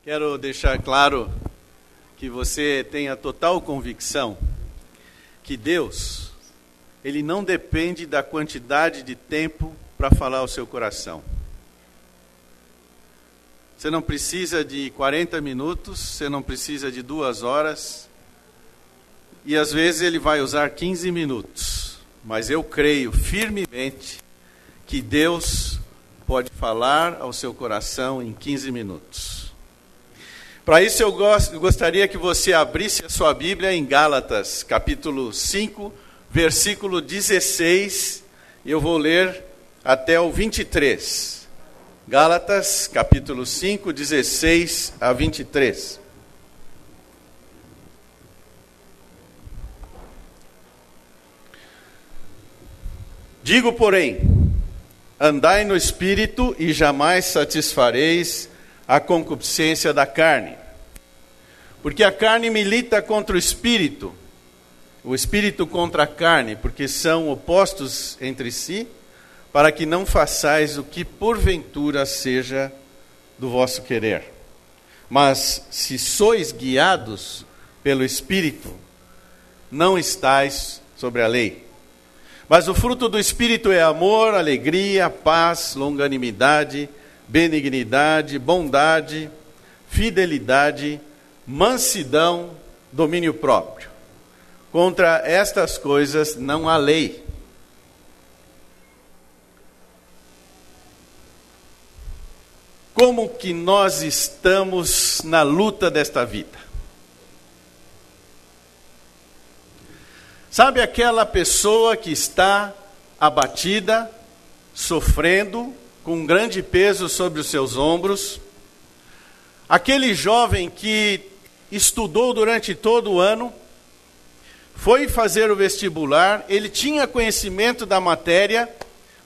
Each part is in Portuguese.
Quero deixar claro que você tenha total convicção que Deus, Ele não depende da quantidade de tempo para falar ao seu coração. Você não precisa de 40 minutos, você não precisa de 2 horas, e às vezes Ele vai usar 15 minutos. Mas eu creio firmemente que Deus pode falar ao seu coração em 15 minutos. Para isso eu gostaria que você abrisse a sua Bíblia em Gálatas, capítulo 5, versículo 16, e eu vou ler até o 23. Gálatas, capítulo 5, 16 a 23. Digo, porém, andai no Espírito e jamais satisfareis a concupiscência da carne. Porque a carne milita contra o Espírito contra a carne, porque são opostos entre si, para que não façais o que porventura seja do vosso querer. Mas se sois guiados pelo Espírito, não estais sobre a lei. Mas o fruto do Espírito é amor, alegria, paz, longanimidade, benignidade, bondade, fidelidade, mansidão, domínio próprio. Contra estas coisas não há lei. Como que nós estamos na luta desta vida? Sabe aquela pessoa que está abatida, sofrendo, com um grande peso sobre os seus ombros? Aquele jovem que estudou durante todo o ano, foi fazer o vestibular, ele tinha conhecimento da matéria,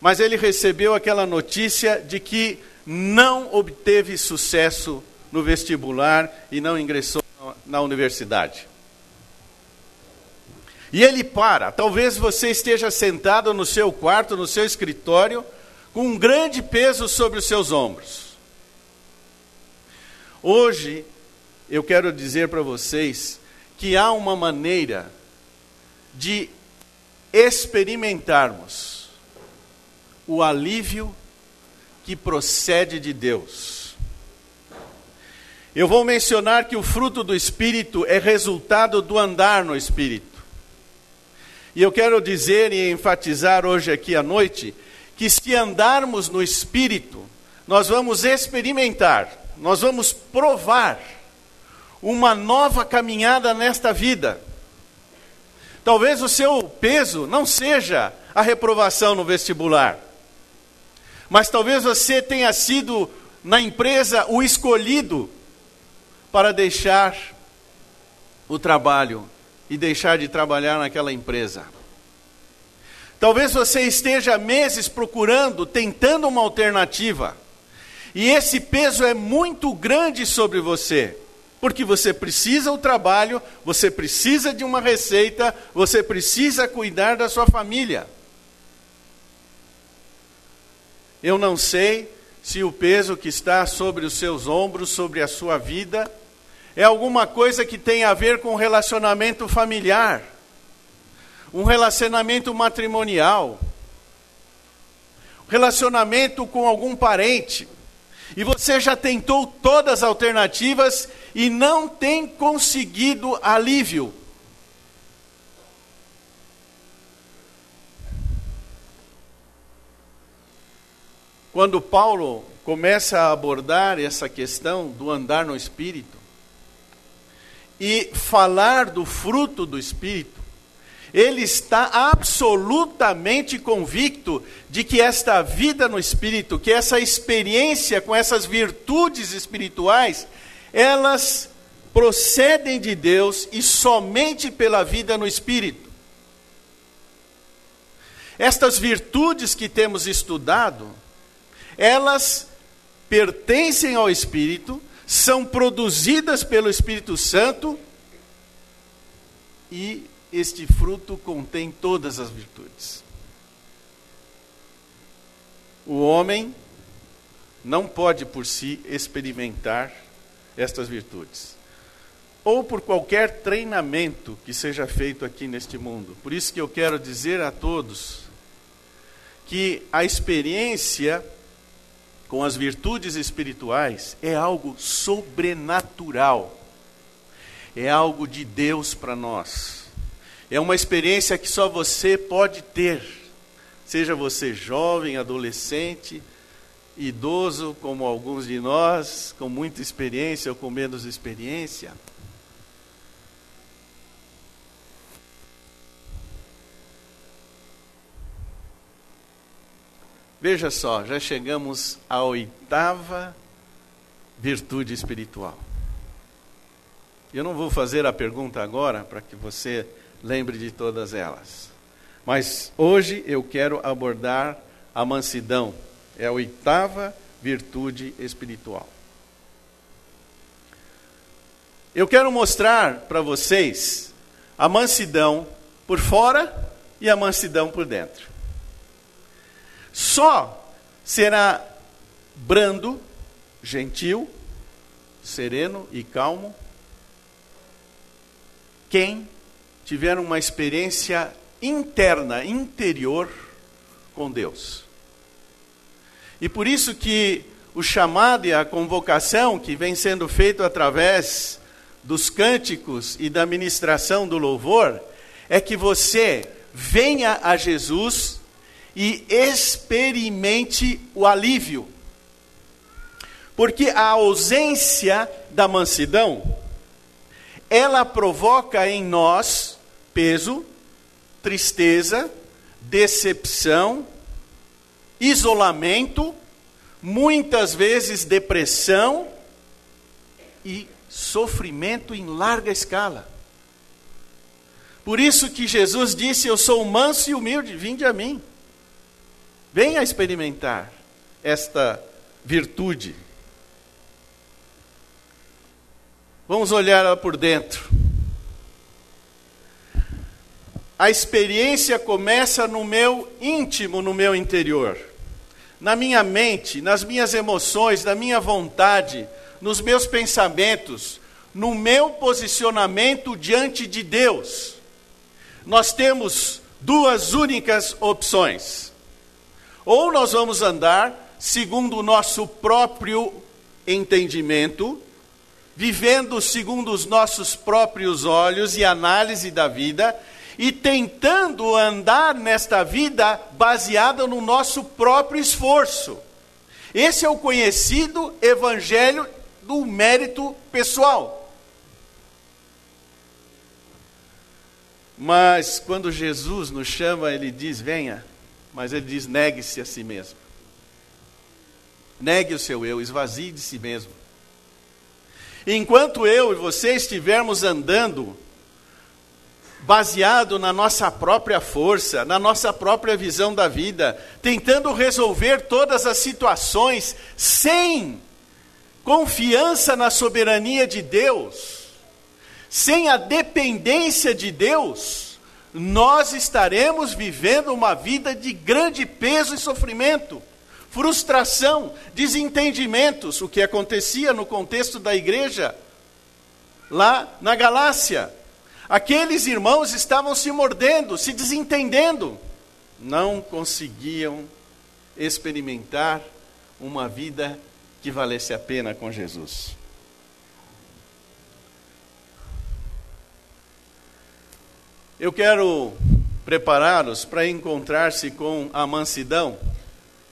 mas ele recebeu aquela notícia de que não obteve sucesso no vestibular e não ingressou na universidade. E ele para. Talvez você esteja sentado no seu quarto, no seu escritório, com um grande peso sobre os seus ombros. Hoje, eu quero dizer para vocês que há uma maneira de experimentarmos o alívio que procede de Deus. Eu vou mencionar que o fruto do Espírito é resultado do andar no Espírito. E eu quero dizer e enfatizar hoje aqui à noite, que se andarmos no Espírito, nós vamos experimentar, nós vamos provar uma nova caminhada nesta vida. Talvez o seu peso não seja a reprovação no vestibular, mas talvez você tenha sido na empresa o escolhido para deixar o trabalho e deixar de trabalhar naquela empresa. Talvez você esteja há meses procurando, tentando uma alternativa, e esse peso é muito grande sobre você, porque você precisa do trabalho, você precisa de uma receita, você precisa cuidar da sua família. Eu não sei se o peso que está sobre os seus ombros, sobre a sua vida, é alguma coisa que tem a ver com relacionamento familiar, um relacionamento matrimonial, relacionamento com algum parente, e você já tentou todas as alternativas e não tem conseguido alívio. Quando Paulo começa a abordar essa questão do andar no Espírito e falar do fruto do Espírito, ele está absolutamente convicto de que esta vida no Espírito, que essa experiência com essas virtudes espirituais, elas procedem de Deus e somente pela vida no Espírito. Estas virtudes que temos estudado, elas pertencem ao Espírito, são produzidas pelo Espírito Santo e este fruto contém todas as virtudes. O homem não pode por si experimentar estas virtudes, ou por qualquer treinamento que seja feito aqui neste mundo. Por isso que eu quero dizer a todos que a experiência com as virtudes espirituais é algo sobrenatural, é algo de Deus para nós, é uma experiência que só você pode ter, seja você jovem, adolescente, idoso, como alguns de nós, com muita experiência ou com menos experiência. Veja só, já chegamos à 8ª virtude espiritual. Eu não vou fazer a pergunta agora, para que você lembre de todas elas. Mas hoje eu quero abordar a mansidão. É a 8ª virtude espiritual. Eu quero mostrar para vocês a mansidão por fora e a mansidão por dentro. Só será brando, gentil, sereno e calmo quem tiver uma experiência interna, interior com Deus. E por isso que o chamado e a convocação que vem sendo feito através dos cânticos e da ministração do louvor é que você venha a Jesus e experimente o alívio. Porque a ausência da mansidão, ela provoca em nós peso, tristeza, decepção, isolamento, muitas vezes depressão e sofrimento em larga escala. Por isso que Jesus disse: eu sou manso e humilde, vinde a mim. Venha experimentar esta virtude. Vamos olhar ela por dentro. A experiência começa no meu íntimo, no meu interior. Na minha mente, nas minhas emoções, na minha vontade, nos meus pensamentos, no meu posicionamento diante de Deus. Nós temos duas únicas opções. Ou nós vamos andar segundo o nosso próprio entendimento, vivendo segundo os nossos próprios olhos e análise da vida, e tentando andar nesta vida baseada no nosso próprio esforço. Esse é o conhecido evangelho do mérito pessoal. Mas quando Jesus nos chama, ele diz: venha, mas ele diz: negue-se a si mesmo. Negue o seu eu, esvazie de si mesmo. Enquanto eu e você estivermos andando baseado na nossa própria força, na nossa própria visão da vida, tentando resolver todas as situações sem confiança na soberania de Deus, sem a dependência de Deus, nós estaremos vivendo uma vida de grande peso e sofrimento, frustração, desentendimentos, o que acontecia no contexto da igreja lá na Galácia. Aqueles irmãos estavam se mordendo, se desentendendo. Não conseguiam experimentar uma vida que valesse a pena com Jesus. Eu quero prepará-los para encontrar-se com a mansidão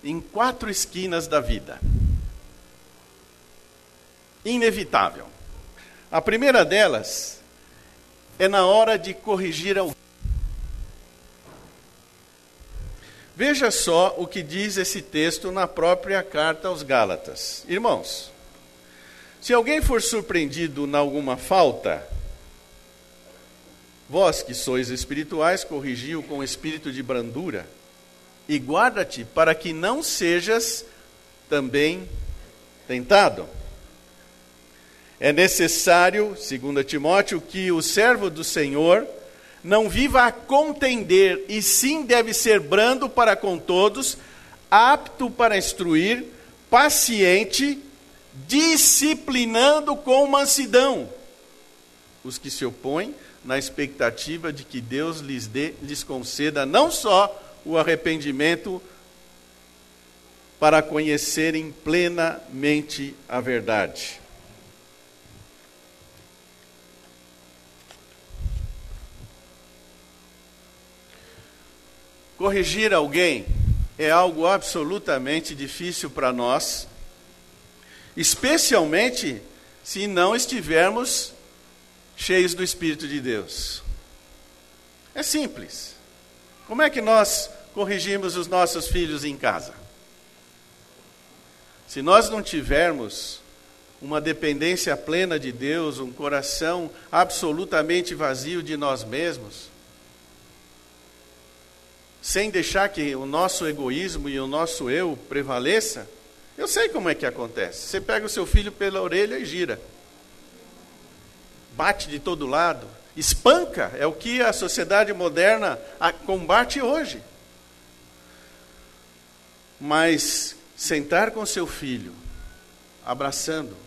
em 4 esquinas da vida. Inevitável. A primeira delas é na hora de corrigir alguém. Veja só o que diz esse texto na própria carta aos Gálatas. Irmãos, se alguém for surpreendido em alguma falta, vós que sois espirituais, corrigi-o com espírito de brandura, e guarda-te para que não sejas também tentado. É necessário, segundo Timóteo, que o servo do Senhor não viva a contender, e sim deve ser brando para com todos, apto para instruir, paciente, disciplinando com mansidão os que se opõem, na expectativa de que Deus lhes conceda não só o arrependimento para conhecerem plenamente a verdade. Corrigir alguém é algo absolutamente difícil para nós, especialmente se não estivermos cheios do Espírito de Deus. É simples. Como é que nós corrigimos os nossos filhos em casa? Se nós não tivermos uma dependência plena de Deus, um coração absolutamente vazio de nós mesmos, sem deixar que o nosso egoísmo e o nosso eu prevaleça, eu sei como é que acontece. Você pega o seu filho pela orelha e gira. Bate de todo lado, espanca, é o que a sociedade moderna combate hoje. Mas sentar com seu filho, abraçando,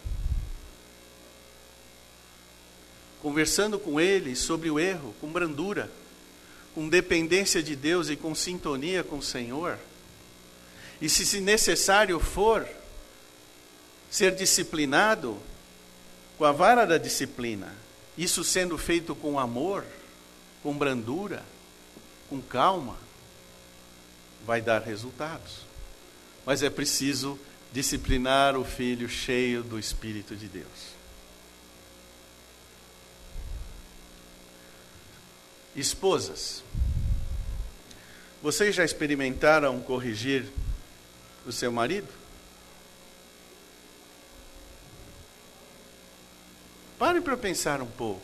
conversando com ele sobre o erro, com brandura, com dependência de Deus e com sintonia com o Senhor, e se necessário for, ser disciplinado com a vara da disciplina, isso sendo feito com amor, com brandura, com calma, vai dar resultados. Mas é preciso disciplinar o filho cheio do Espírito de Deus. Esposas, vocês já experimentaram corrigir o seu marido? Pare para pensar um pouco.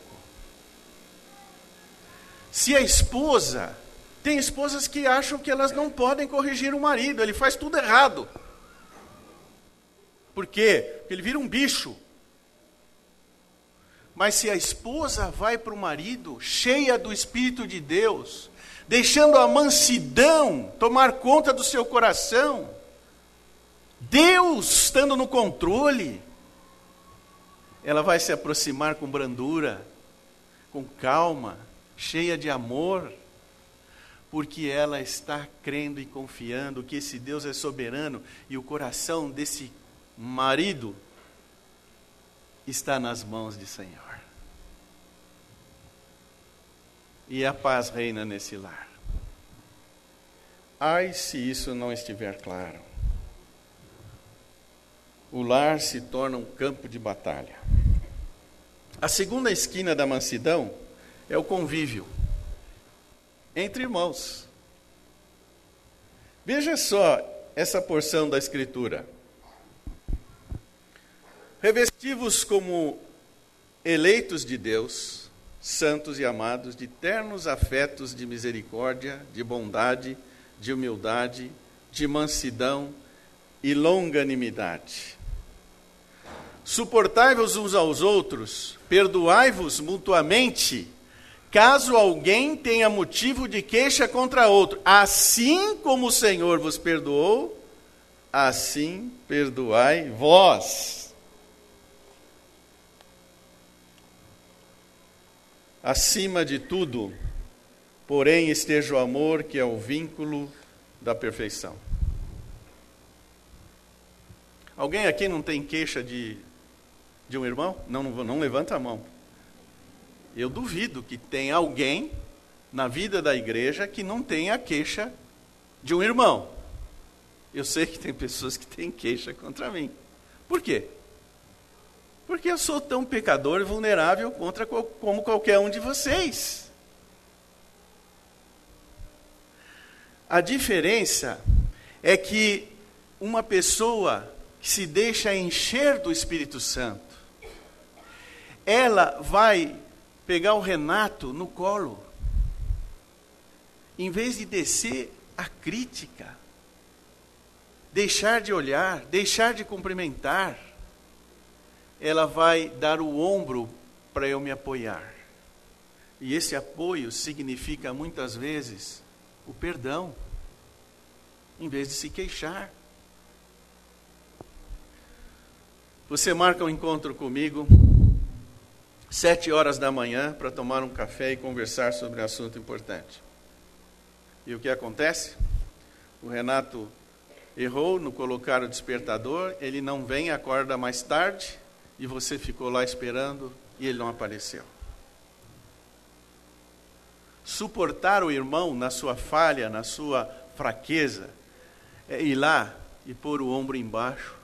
Se a esposa, tem esposas que acham que elas não podem corrigir o marido, ele faz tudo errado. Por quê? Porque ele vira um bicho. Mas se a esposa vai para o marido, cheia do Espírito de Deus, deixando a mansidão tomar conta do seu coração, Deus estando no controle, ela vai se aproximar com brandura, com calma, cheia de amor, porque ela está crendo e confiando que esse Deus é soberano e o coração desse marido está nas mãos do Senhor. E a paz reina nesse lar. Ai, se isso não estiver claro. O lar se torna um campo de batalha. A segunda esquina da mansidão é o convívio entre irmãos. Veja só essa porção da Escritura. Revesti-vos como eleitos de Deus, santos e amados, de ternos afetos de misericórdia, de bondade, de humildade, de mansidão e longanimidade. Suportai-vos uns aos outros, perdoai-vos mutuamente, caso alguém tenha motivo de queixa contra outro. Assim como o Senhor vos perdoou, assim perdoai vós. Acima de tudo, porém, esteja o amor, que é o vínculo da perfeição. Alguém aqui não tem queixa de um irmão? Não levanta a mão. Eu duvido que tenha alguém na vida da igreja que não tenha queixa de um irmão. Eu sei que tem pessoas que têm queixa contra mim. Por quê? Porque eu sou tão pecador e vulnerável como qualquer um de vocês. A diferença é que uma pessoa que se deixa encher do Espírito Santo, ela vai pegar o Renato no colo, em vez de descer a crítica, deixar de olhar, deixar de cumprimentar, ela vai dar o ombro para eu me apoiar. E esse apoio significa muitas vezes o perdão, em vez de se queixar. você marca um encontro comigo, 7h da manhã, para tomar um café e conversar sobre um assunto importante. E o que acontece? O Renato errou no colocar o despertador, ele não vem, acorda mais tarde, e você ficou lá esperando e ele não apareceu. Suportar o irmão na sua falha, na sua fraqueza, é ir lá e pôr o ombro embaixo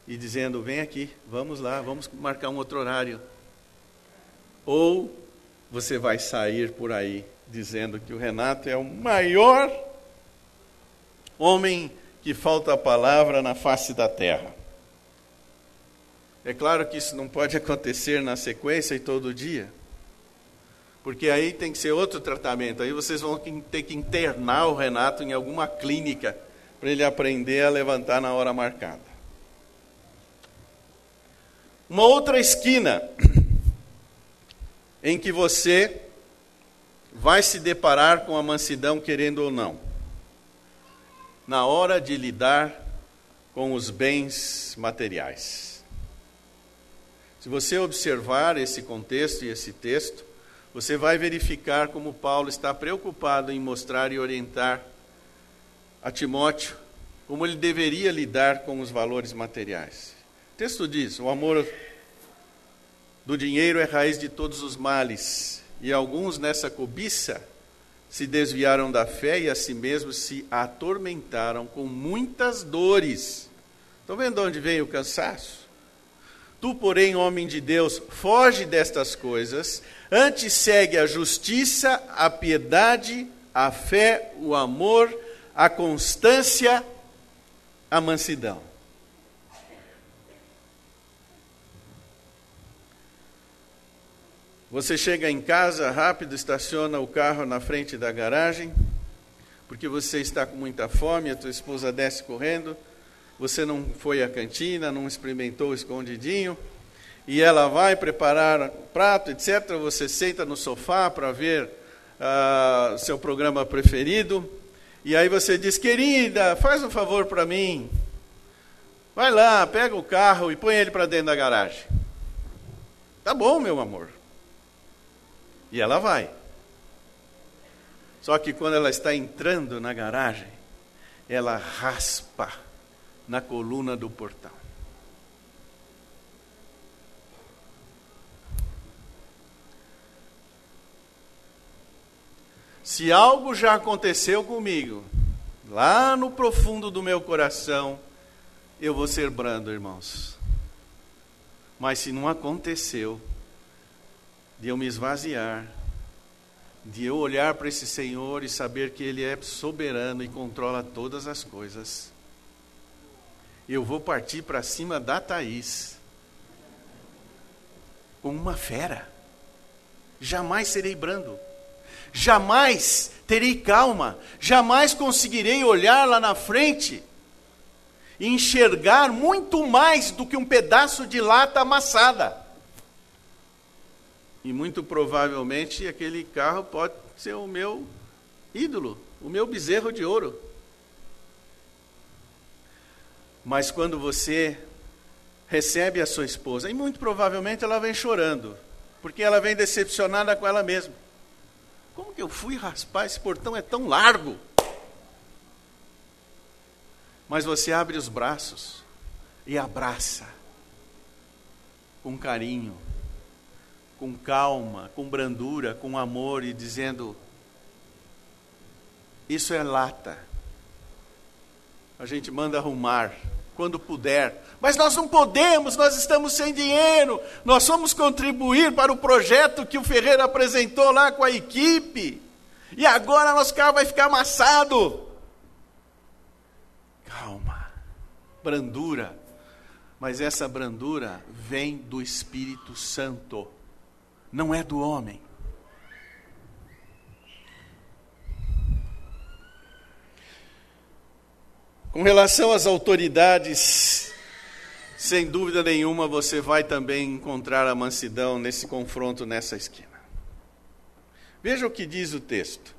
e dizendo, vem aqui, vamos lá, vamos marcar um outro horário. Ou você vai sair por aí dizendo que o Renato é o maior homem que falta a palavra na face da terra. É claro que isso não pode acontecer na sequência e todo dia, porque aí tem que ser outro tratamento. Aí vocês vão ter que internar o Renato em alguma clínica para ele aprender a levantar na hora marcada. Uma outra esquina em que você vai se deparar com a mansidão, querendo ou não, na hora de lidar com os bens materiais. Se você observar esse contexto e esse texto, você vai verificar como Paulo está preocupado em mostrar e orientar a Timóteo como ele deveria lidar com os valores materiais. O texto diz, o amor do dinheiro é raiz de todos os males, e alguns nessa cobiça se desviaram da fé e a si mesmos se atormentaram com muitas dores. Estão vendo de onde vem o cansaço? Tu, porém, homem de Deus, foge destas coisas, antes segue a justiça, a piedade, a fé, o amor, a constância, a mansidão. Você chega em casa rápido, estaciona o carro na frente da garagem, porque você está com muita fome, a tua esposa desce correndo, você não foi à cantina, não experimentou o escondidinho, e ela vai preparar prato, etc. Você senta no sofá para ver seu programa preferido, e aí você diz, querida, faz um favor para mim, vai lá, pega o carro e põe ele para dentro da garagem. Tá bom, meu amor. E ela vai. Só que quando ela está entrando na garagem, ela raspa na coluna do portão. Se algo já aconteceu comigo, lá no profundo do meu coração, eu vou ser brando, irmãos. Mas se não aconteceu, de eu me esvaziar, de eu olhar para esse Senhor e saber que Ele é soberano e controla todas as coisas, eu vou partir para cima da Thaís, como uma fera. Jamais serei brando, jamais terei calma, jamais conseguirei olhar lá na frente e enxergar muito mais do que um pedaço de lata amassada. E muito provavelmente aquele carro pode ser o meu ídolo, o meu bezerro de ouro. Mas quando você recebe a sua esposa, e muito provavelmente ela vem chorando, porque ela vem decepcionada com ela mesma. Como que eu fui raspar? Esse portão é tão largo. Mas você abre os braços e abraça com carinho, com calma, com brandura, com amor, e dizendo, isso é lata, a gente manda arrumar quando puder, mas nós não podemos, nós estamos sem dinheiro, nós vamos contribuir para o projeto que o Ferreira apresentou lá com a equipe, e agora nosso carro vai ficar amassado. Calma, brandura, mas essa brandura vem do Espírito Santo, não é do homem. Com relação às autoridades, sem dúvida nenhuma você vai também encontrar a mansidão nesse confronto, nessa esquina. Veja o que diz o texto.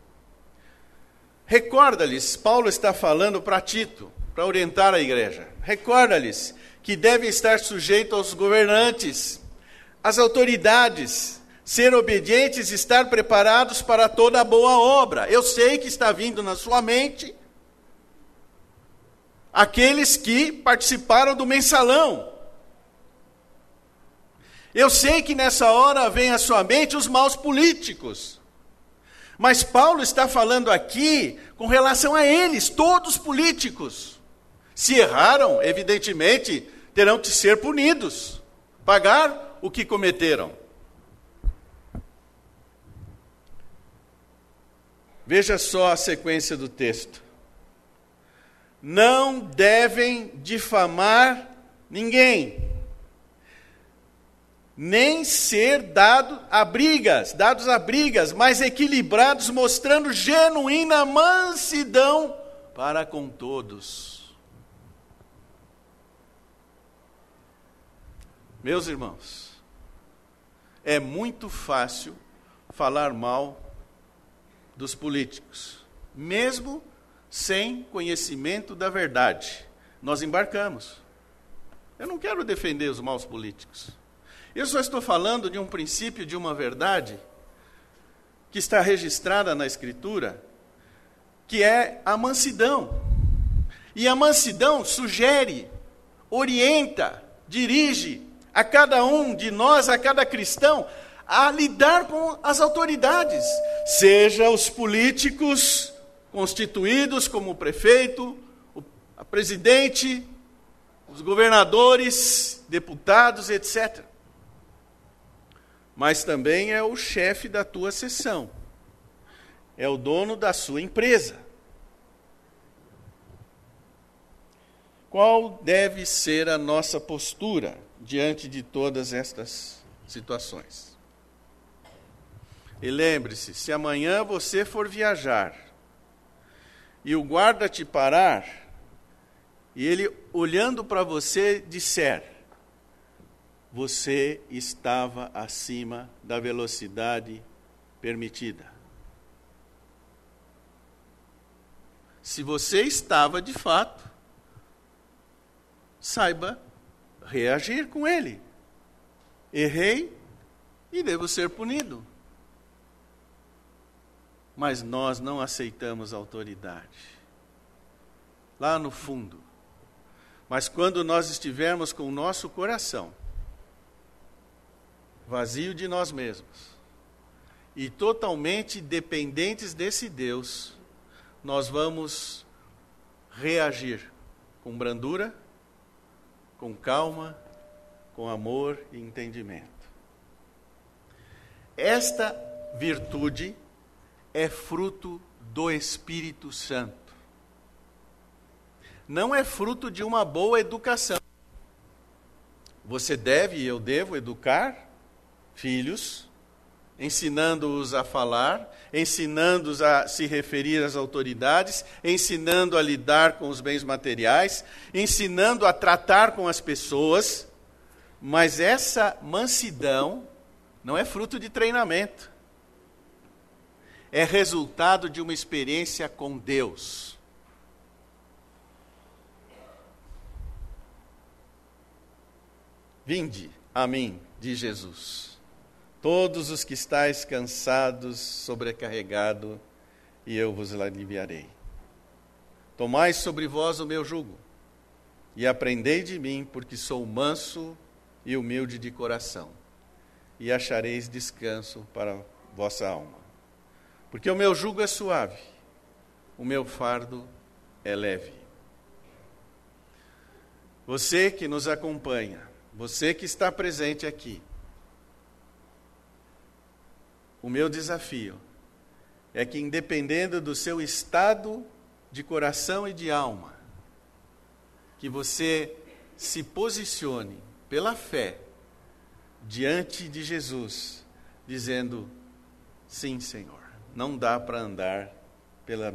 Recorda-lhes, Paulo está falando para Tito, para orientar a igreja. Recorda-lhes que devem estar sujeitos aos governantes, às autoridades, ser obedientes e estar preparados para toda boa obra. Eu sei que está vindo na sua mente aqueles que participaram do mensalão. Eu sei que nessa hora vem à sua mente os maus políticos. Mas Paulo está falando aqui com relação a eles, todos políticos. Se erraram, evidentemente, terão que ser punidos, pagar o que cometeram. Veja só a sequência do texto. Não devem difamar ninguém, nem ser dados a brigas, mas equilibrados, mostrando genuína mansidão para com todos. Meus irmãos, é muito fácil falar mal dos políticos, mesmo sem conhecimento da verdade. Nós embarcamos. Eu não quero defender os maus políticos. Eu só estou falando de um princípio, de uma verdade, que está registrada na Escritura, que é a mansidão. E a mansidão sugere, orienta, dirige a cada um de nós, a cada cristão, a lidar com as autoridades, seja os políticos constituídos como o prefeito, a presidente, os governadores, deputados, etc. Mas também é o chefe da tua seção, é o dono da sua empresa. Qual deve ser a nossa postura diante de todas estas situações? E lembre-se, se amanhã você for viajar e o guarda te parar, e ele olhando para você disser: você estava acima da velocidade permitida. Se você estava de fato, saiba reagir com ele. Errei e devo ser punido. Mas nós não aceitamos autoridade. Lá no fundo. Mas quando nós estivermos com o nosso coração vazio de nós mesmos e totalmente dependentes desse Deus, nós vamos reagir com brandura, com calma, com amor e entendimento. Esta virtude é fruto do Espírito Santo. Não é fruto de uma boa educação. Você deve e eu devo educar filhos, ensinando-os a falar, ensinando-os a se referir às autoridades, ensinando a lidar com os bens materiais, ensinando a tratar com as pessoas, mas essa mansidão não é fruto de treinamento. É resultado de uma experiência com Deus. Vinde a mim, diz Jesus, todos os que estáis cansados, sobrecarregados, e eu vos aliviarei. Tomai sobre vós o meu jugo, e aprendei de mim, porque sou manso e humilde de coração, e achareis descanso para a vossa alma. Porque o meu jugo é suave, o meu fardo é leve. Você que nos acompanha, você que está presente aqui, o meu desafio é que, independendo do seu estado de coração e de alma, que você se posicione pela fé diante de Jesus, dizendo: sim, Senhor, não dá para andar pela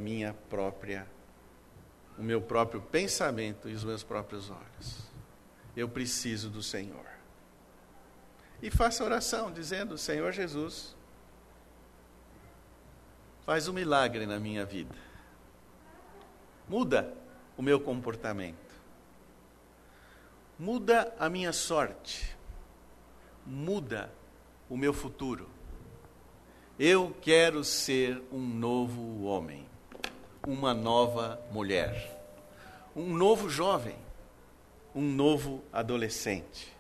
o meu próprio pensamento e os meus próprios olhos. Eu preciso do Senhor. E faça oração dizendo: Senhor Jesus, faz um milagre na minha vida. Muda o meu comportamento. muda a minha sorte, muda o meu futuro. Eu quero ser um novo homem, uma nova mulher, um novo jovem, um novo adolescente.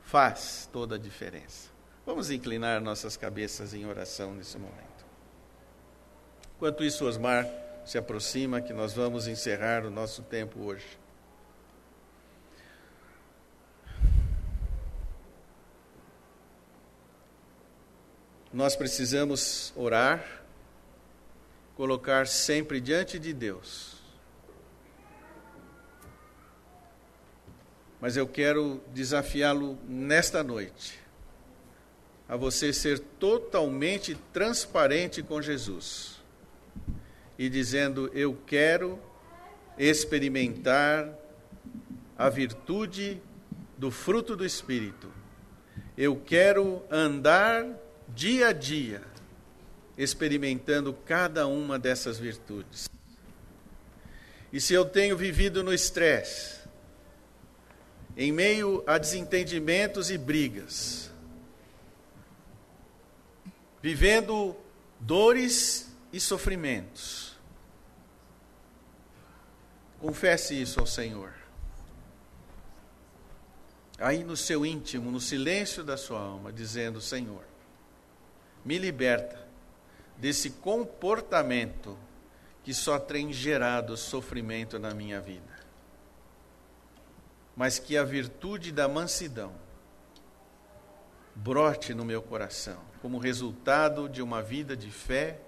Faz toda a diferença. Vamos inclinar nossas cabeças em oração nesse momento. Enquanto isso, Osmar se aproxima, que nós vamos encerrar o nosso tempo hoje. Nós precisamos orar, colocar sempre diante de Deus. Mas eu quero desafiá-lo nesta noite, a você ser totalmente transparente com Jesus e dizendo: eu quero experimentar a virtude do fruto do Espírito. Eu quero andar dia a dia experimentando cada uma dessas virtudes. E se eu tenho vivido no estresse, em meio a desentendimentos e brigas, vivendo dores e sofrimentos, confesse isso ao Senhor. Aí no seu íntimo, no silêncio da sua alma, dizendo: Senhor, me liberta desse comportamento que só tem gerado sofrimento na minha vida. Mas que a virtude da mansidão brote no meu coração, como resultado de uma vida de fé,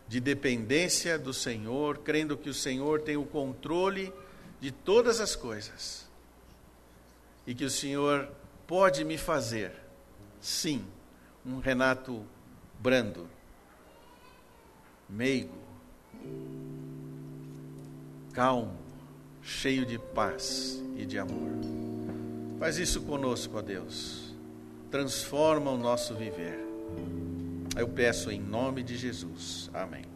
de dependência do Senhor, crendo que o Senhor tem o controle de todas as coisas e que o Senhor pode me fazer, sim, um Renato brando, meigo, calmo, cheio de paz e de amor. Faz isso conosco, ó Deus. Transforma o nosso viver. Eu peço em nome de Jesus. Amém.